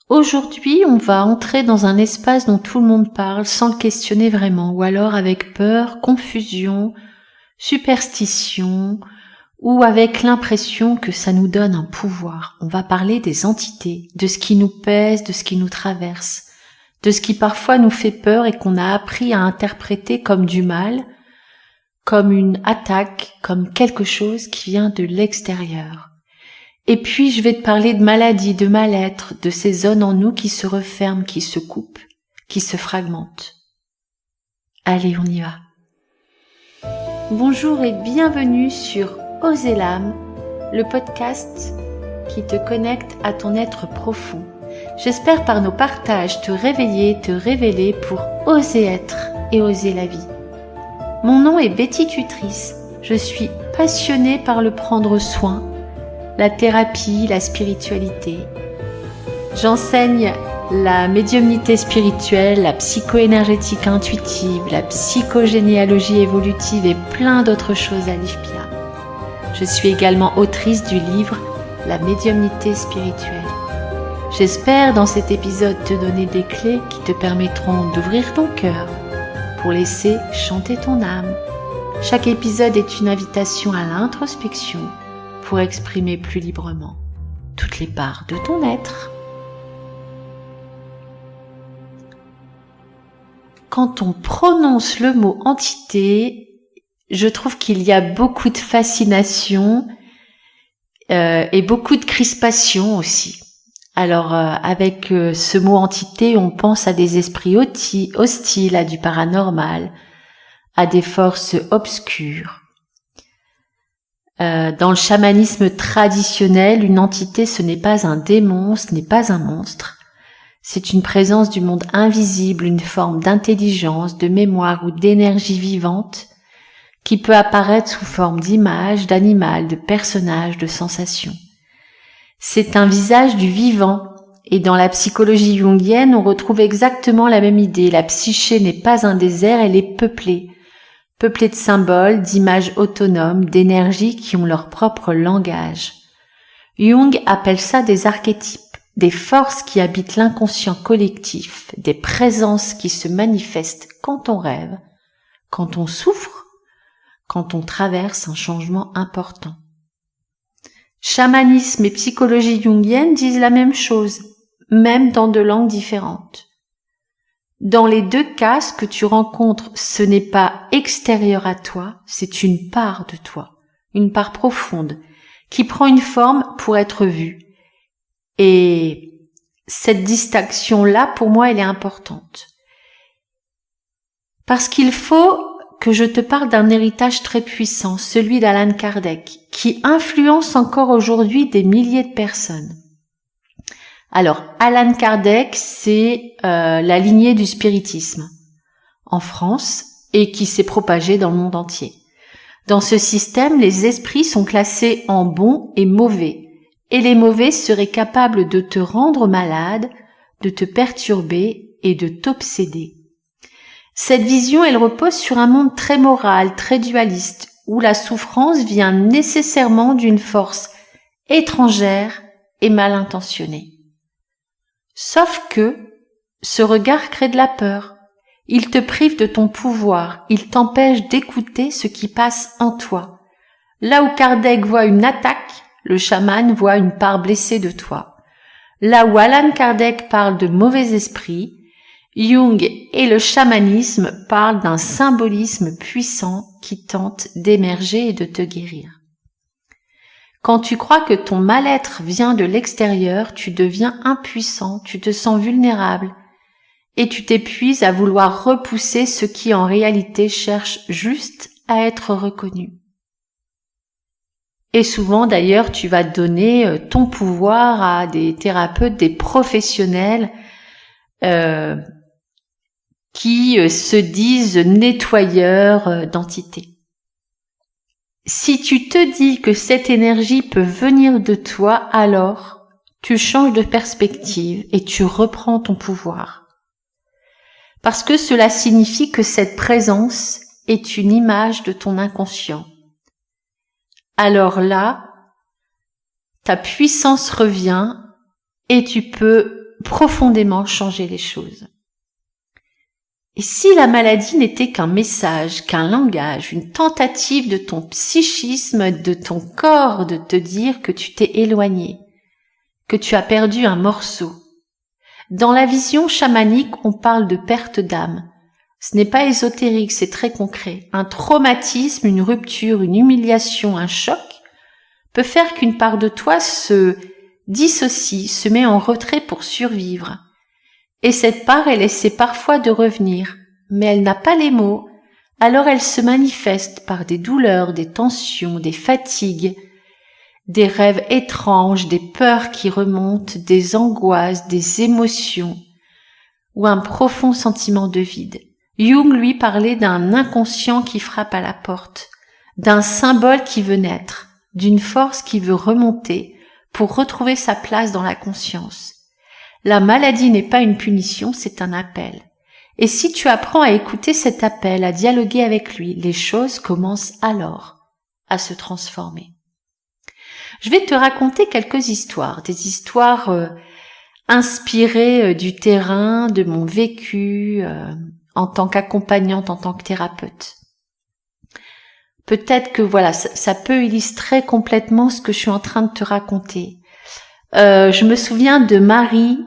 Aujourd'hui, on va entrer dans un espace dont tout le monde parle sans le questionner vraiment, ou alors avec peur, confusion, superstition, ou avec l'impression que ça nous donne un pouvoir. On va parler des entités, de ce qui nous pèse, de ce qui nous traverse, de ce qui parfois nous fait peur et qu'on a appris à interpréter comme du mal, comme une attaque, comme quelque chose qui vient de l'extérieur. Et puis je vais te parler de maladies, de mal-être, de ces zones en nous qui se referment, qui se coupent, qui se fragmentent. Allez, on y va. Bonjour et bienvenue sur Oser l'âme, le podcast qui te connecte à ton être profond. J'espère par nos partages te réveiller, te révéler pour oser être et oser la vie. Mon nom est Betty Tutrice, je suis passionnée par le prendre soin, la thérapie, la spiritualité. J'enseigne la médiumnité spirituelle, la psycho-énergétique intuitive, la psychogénéalogie évolutive et plein d'autres choses à l'IFPIA. Je suis également autrice du livre La médiumnité spirituelle. J'espère dans cet épisode te donner des clés qui te permettront d'ouvrir ton cœur pour laisser chanter ton âme. Chaque épisode est une invitation à l'introspection pour exprimer plus librement toutes les parts de ton être. Quand on prononce le mot entité, je trouve qu'il y a beaucoup de fascination et beaucoup de crispation aussi. Alors avec ce mot entité, on pense à des esprits hostiles, à du paranormal, à des forces obscures. Dans le chamanisme traditionnel, une entité, ce n'est pas un démon, ce n'est pas un monstre. C'est une présence du monde invisible, une forme d'intelligence, de mémoire ou d'énergie vivante qui peut apparaître sous forme d'image, d'animal, de personnage, de sensation. C'est un visage du vivant et dans la psychologie jungienne, on retrouve exactement la même idée. La psyché n'est pas un désert, elle est peuplée de symboles, d'images autonomes, d'énergies qui ont leur propre langage. Jung appelle ça des archétypes, des forces qui habitent l'inconscient collectif, des présences qui se manifestent quand on rêve, quand on souffre, quand on traverse un changement important. Chamanisme et psychologie jungienne disent la même chose, même dans deux langues différentes. Dans les deux cas, ce que tu rencontres, ce n'est pas extérieur à toi, c'est une part de toi, une part profonde, qui prend une forme pour être vue. Et cette distinction-là, pour moi, elle est importante. Parce qu'il faut que je te parle d'un héritage très puissant, celui d'Allan Kardec, qui influence encore aujourd'hui des milliers de personnes. Alors, Allan Kardec, c'est la lignée du spiritisme en France et qui s'est propagée dans le monde entier. Dans ce système, les esprits sont classés en bons et mauvais, et les mauvais seraient capables de te rendre malade, de te perturber et de t'obséder. Cette vision, elle repose sur un monde très moral, très dualiste, où la souffrance vient nécessairement d'une force étrangère et mal intentionnée. Sauf que ce regard crée de la peur. Il te prive de ton pouvoir, il t'empêche d'écouter ce qui passe en toi. Là où Kardec voit une attaque, le chaman voit une part blessée de toi. Là où Allan Kardec parle de mauvais esprits, Jung et le chamanisme parlent d'un symbolisme puissant qui tente d'émerger et de te guérir. Quand tu crois que ton mal-être vient de l'extérieur, tu deviens impuissant, tu te sens vulnérable et tu t'épuises à vouloir repousser ce qui en réalité cherche juste à être reconnu. Et souvent d'ailleurs, tu vas donner ton pouvoir à des thérapeutes, des professionnels qui se disent nettoyeurs d'entités. Si tu te dis que cette énergie peut venir de toi, alors tu changes de perspective et tu reprends ton pouvoir. Parce que cela signifie que cette présence est une image de ton inconscient. Alors là, ta puissance revient et tu peux profondément changer les choses. Et si la maladie n'était qu'un message, qu'un langage, une tentative de ton psychisme, de ton corps, de te dire que tu t'es éloigné, que tu as perdu un morceau. Dans la vision chamanique, on parle de perte d'âme. Ce n'est pas ésotérique, c'est très concret. Un traumatisme, une rupture, une humiliation, un choc peut faire qu'une part de toi se dissocie, se met en retrait pour survivre. Et cette part, elle essaie parfois de revenir, mais elle n'a pas les mots, alors elle se manifeste par des douleurs, des tensions, des fatigues, des rêves étranges, des peurs qui remontent, des angoisses, des émotions, ou un profond sentiment de vide. Jung, lui, parlait d'un inconscient qui frappe à la porte, d'un symbole qui veut naître, d'une force qui veut remonter pour retrouver sa place dans la conscience. La maladie n'est pas une punition, c'est un appel. Et si tu apprends à écouter cet appel, à dialoguer avec lui, les choses commencent alors à se transformer. Je vais te raconter quelques histoires, des histoires inspirées du terrain, de mon vécu en tant qu'accompagnante, en tant que thérapeute. Peut-être que voilà, ça peut illustrer complètement ce que je suis en train de te raconter. Je me souviens de Marie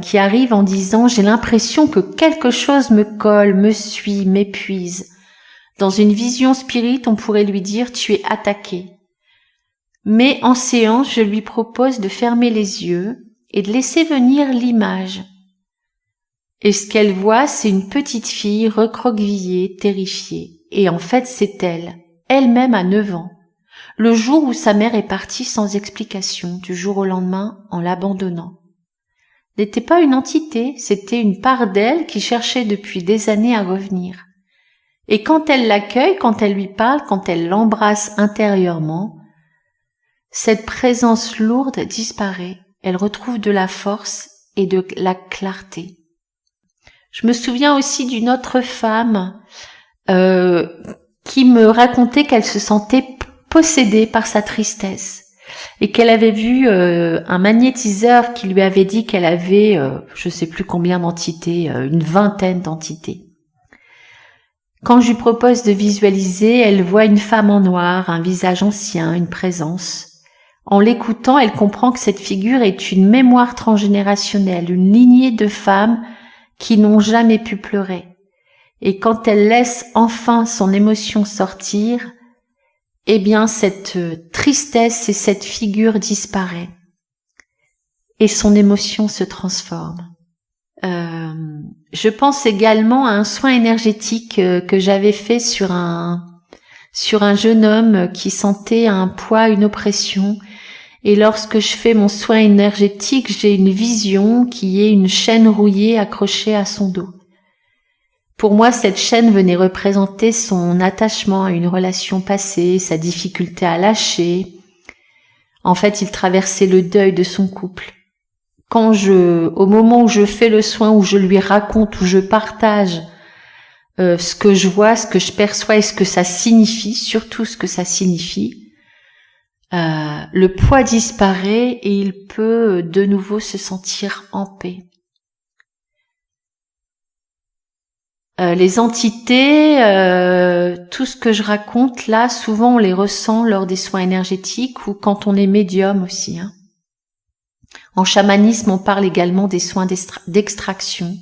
qui arrive en disant « J'ai l'impression que quelque chose me colle, me suit, m'épuise. » Dans une vision spirite, on pourrait lui dire « Tu es attaqué. » Mais en séance, je lui propose de fermer les yeux et de laisser venir l'image. Et ce qu'elle voit, c'est une petite fille recroquevillée, terrifiée. Et en fait, c'est elle, elle-même à 9 ans. Le jour où sa mère est partie sans explication, du jour au lendemain, en l'abandonnant. N'était pas une entité, c'était une part d'elle qui cherchait depuis des années à revenir. Et quand elle l'accueille, quand elle lui parle, quand elle l'embrasse intérieurement, cette présence lourde disparaît. Elle retrouve de la force et de la clarté. Je me souviens aussi d'une autre femme qui me racontait qu'elle se sentait possédée par sa tristesse et qu'elle avait vu un magnétiseur qui lui avait dit qu'elle avait, je sais plus combien d'entités, une vingtaine d'entités. Quand je lui propose de visualiser, elle voit une femme en noir, un visage ancien, une présence. En l'écoutant, elle comprend que cette figure est une mémoire transgénérationnelle, une lignée de femmes qui n'ont jamais pu pleurer. Et quand elle laisse enfin son émotion sortir, eh bien cette tristesse et cette figure disparaît. Et son émotion se transforme. Je pense également à un soin énergétique que j'avais fait sur un jeune homme qui sentait un poids, une oppression. Et lorsque je fais mon soin énergétique, j'ai une vision qui est une chaîne rouillée accrochée à son dos. Pour moi, cette chaîne venait représenter son attachement à une relation passée, sa difficulté à lâcher. En fait, il traversait le deuil de son couple. Au moment où je fais le soin, où je lui raconte, où je partage ce que je vois, ce que je perçois et ce que ça signifie, surtout ce que ça signifie, le poids disparaît et il peut de nouveau se sentir en paix. Les entités, tout ce que je raconte là, souvent on les ressent lors des soins énergétiques ou quand on est médium aussi. En chamanisme, on parle également des soins d'extraction.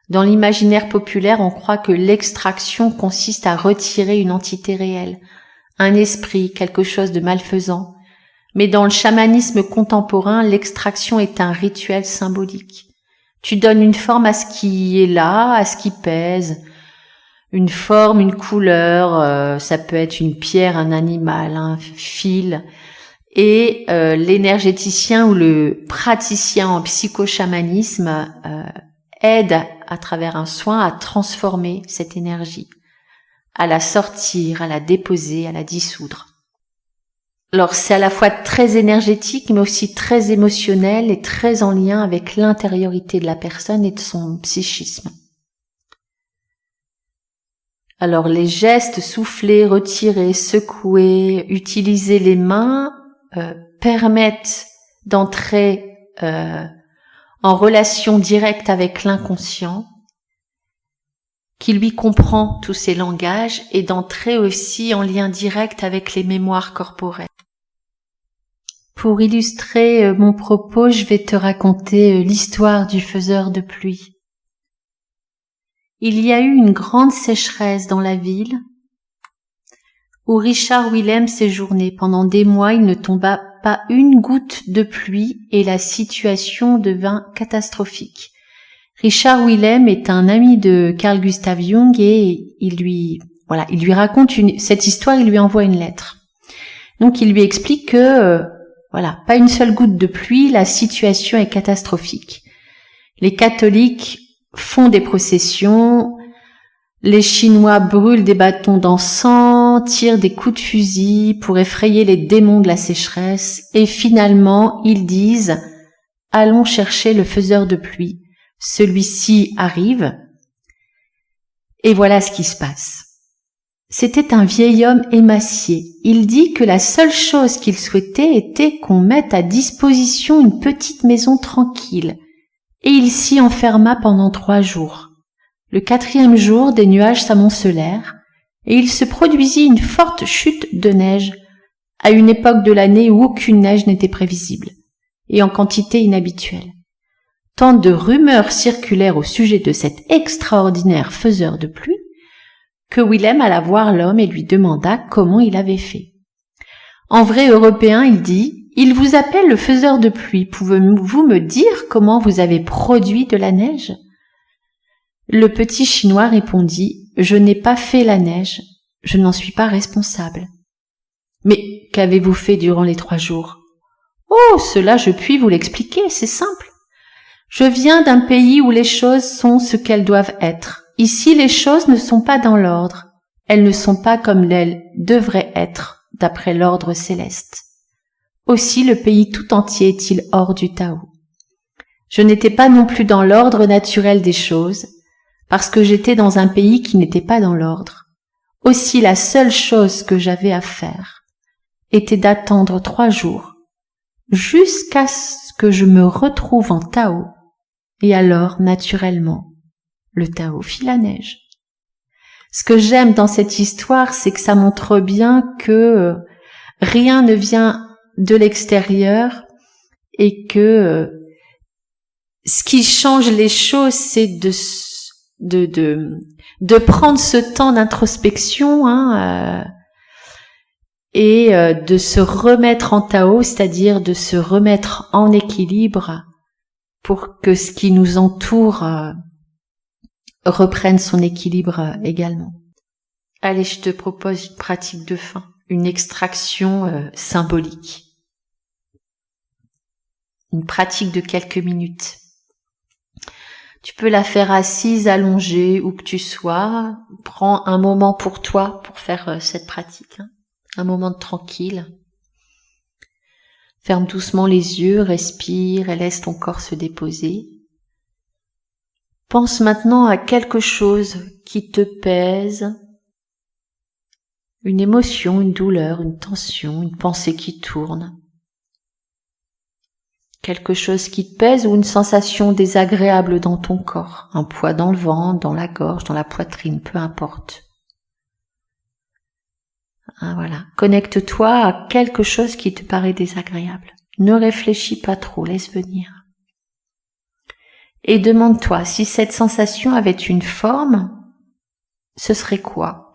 Dans l'imaginaire populaire, on croit que l'extraction consiste à retirer une entité réelle, un esprit, quelque chose de malfaisant. Mais dans le chamanisme contemporain, l'extraction est un rituel symbolique. Tu donnes une forme à ce qui est là, à ce qui pèse, une forme, une couleur, ça peut être une pierre, un animal, un fil. Et l'énergéticien ou le praticien en psychochamanisme aide à travers un soin à transformer cette énergie, à la sortir, à la déposer, à la dissoudre. Alors c'est à la fois très énergétique mais aussi très émotionnel et très en lien avec l'intériorité de la personne et de son psychisme. Alors les gestes, souffler, retirer, secouer, utiliser les mains permettent d'entrer en relation directe avec l'inconscient, qui lui comprend tous ces langages et d'entrer aussi en lien direct avec les mémoires corporelles. Pour illustrer mon propos, je vais te raconter l'histoire du faiseur de pluie. Il y a eu une grande sécheresse dans la ville où Richard Willem séjournait. Pendant des mois, il ne tomba pas une goutte de pluie et la situation devint catastrophique. Richard Willem est un ami de Carl Gustav Jung et il lui raconte cette histoire, il lui envoie une lettre. Donc il lui explique que pas une seule goutte de pluie, la situation est catastrophique. Les catholiques font des processions, les Chinois brûlent des bâtons d'encens, tirent des coups de fusil pour effrayer les démons de la sécheresse et finalement ils disent « Allons chercher le faiseur de pluie ». Celui-ci arrive et voilà ce qui se passe. C'était un vieil homme émacié. Il dit que la seule chose qu'il souhaitait était qu'on mette à disposition une petite maison tranquille. Et il s'y enferma pendant 3 jours. Le 4e jour, des nuages s'amoncelèrent et il se produisit une forte chute de neige à une époque de l'année où aucune neige n'était prévisible et en quantité inhabituelle. Tant de rumeurs circulèrent au sujet de cet extraordinaire faiseur de pluie que Willem alla voir l'homme et lui demanda comment il avait fait. En vrai Européen, il dit « Il vous appelle le faiseur de pluie. Pouvez-vous me dire comment vous avez produit de la neige ?» Le petit Chinois répondit « Je n'ai pas fait la neige. Je n'en suis pas responsable. »« Mais qu'avez-vous fait durant les 3 jours ?»« Oh, cela je puis vous l'expliquer, c'est simple. Je viens d'un pays où les choses sont ce qu'elles doivent être. Ici, les choses ne sont pas dans l'ordre. Elles ne sont pas comme elles devraient être, d'après l'ordre céleste. Aussi, le pays tout entier est-il hors du Tao. Je n'étais pas non plus dans l'ordre naturel des choses, parce que j'étais dans un pays qui n'était pas dans l'ordre. Aussi, la seule chose que j'avais à faire était d'attendre 3 jours, jusqu'à ce que je me retrouve en Tao, et alors, naturellement, le Tao fit la neige. Ce que j'aime dans cette histoire, c'est que ça montre bien que rien ne vient de l'extérieur et que ce qui change les choses, c'est de prendre ce temps d'introspection et de se remettre en Tao, c'est-à-dire de se remettre en équilibre pour que ce qui nous entoure reprenne son équilibre également. Allez, je te propose une pratique de fin, une extraction symbolique. Une pratique de quelques minutes. Tu peux la faire assise, allongée, où que tu sois. Prends un moment pour toi pour faire cette pratique. Un moment de tranquille. Ferme doucement les yeux, respire et laisse ton corps se déposer. Pense maintenant à quelque chose qui te pèse, une émotion, une douleur, une tension, une pensée qui tourne. Quelque chose qui te pèse ou une sensation désagréable dans ton corps, un poids dans le ventre, dans la gorge, dans la poitrine, peu importe. Voilà. Connecte-toi à quelque chose qui te paraît désagréable. Ne réfléchis pas trop, laisse venir. Et demande-toi, si cette sensation avait une forme, ce serait quoi?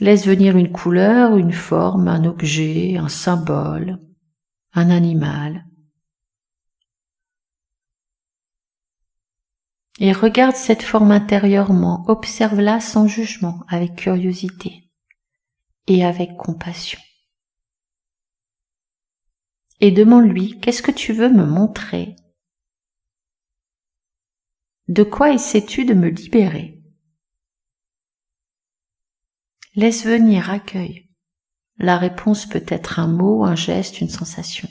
Laisse venir une couleur, une forme, un objet, un symbole, un animal. Et regarde cette forme intérieurement, observe-la sans jugement, avec curiosité et avec compassion. Et demande-lui, qu'est-ce que tu veux me montrer? De quoi essaies-tu de me libérer? Laisse venir, accueille. La réponse peut être un mot, un geste, une sensation.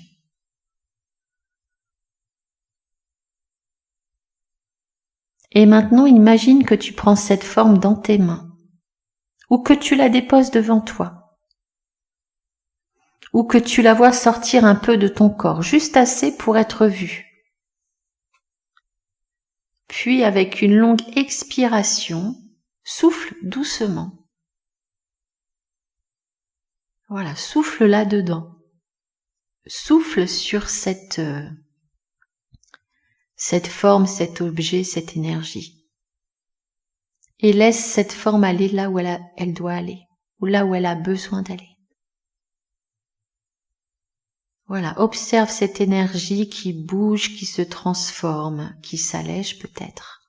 Et maintenant, imagine que tu prends cette forme dans tes mains ou que tu la déposes devant toi. ou que tu la vois sortir un peu de ton corps, juste assez pour être vue. Puis avec une longue expiration, souffle doucement. Voilà, souffle là-dedans. Souffle sur cette forme, cet objet, cette énergie. Et laisse cette forme aller là où elle doit aller, ou là où elle a besoin d'aller. Voilà, observe cette énergie qui bouge, qui se transforme, qui s'allège peut-être.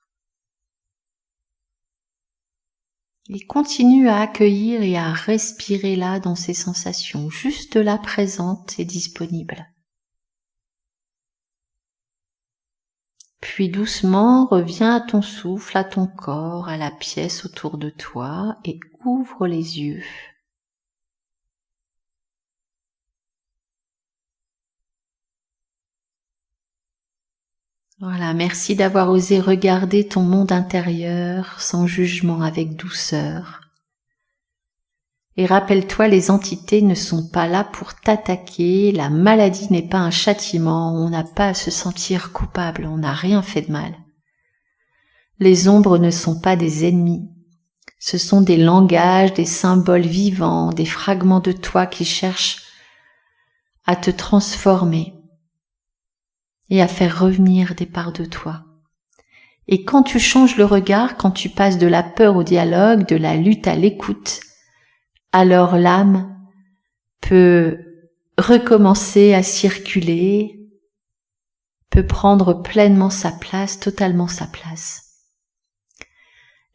Et continue à accueillir et à respirer là dans ces sensations, juste là présentes et disponibles. Puis doucement, reviens à ton souffle, à ton corps, à la pièce autour de toi et ouvre les yeux. Voilà, merci d'avoir osé regarder ton monde intérieur sans jugement, avec douceur. Et rappelle-toi, les entités ne sont pas là pour t'attaquer, la maladie n'est pas un châtiment, on n'a pas à se sentir coupable, on n'a rien fait de mal. Les ombres ne sont pas des ennemis, ce sont des langages, des symboles vivants, des fragments de toi qui cherchent à te transformer et à faire revenir des parts de toi. Et quand tu changes le regard, quand tu passes de la peur au dialogue, de la lutte à l'écoute, alors l'âme peut recommencer à circuler, peut prendre pleinement sa place, totalement sa place.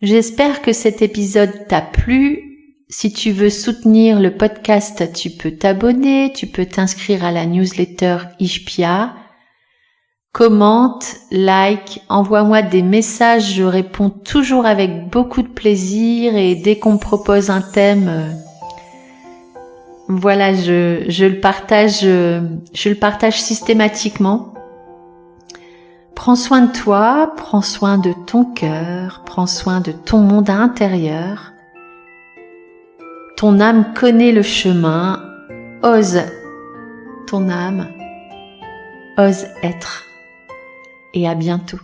J'espère que cet épisode t'a plu. Si tu veux soutenir le podcast, tu peux t'abonner, tu peux t'inscrire à la newsletter Ishpia. Commente, like, envoie-moi des messages, je réponds toujours avec beaucoup de plaisir et dès qu'on me propose un thème, voilà, je le partage systématiquement. Prends soin de toi, prends soin de ton cœur, prends soin de ton monde intérieur. Ton âme connaît le chemin, ose ton âme, ose être. Et à bientôt.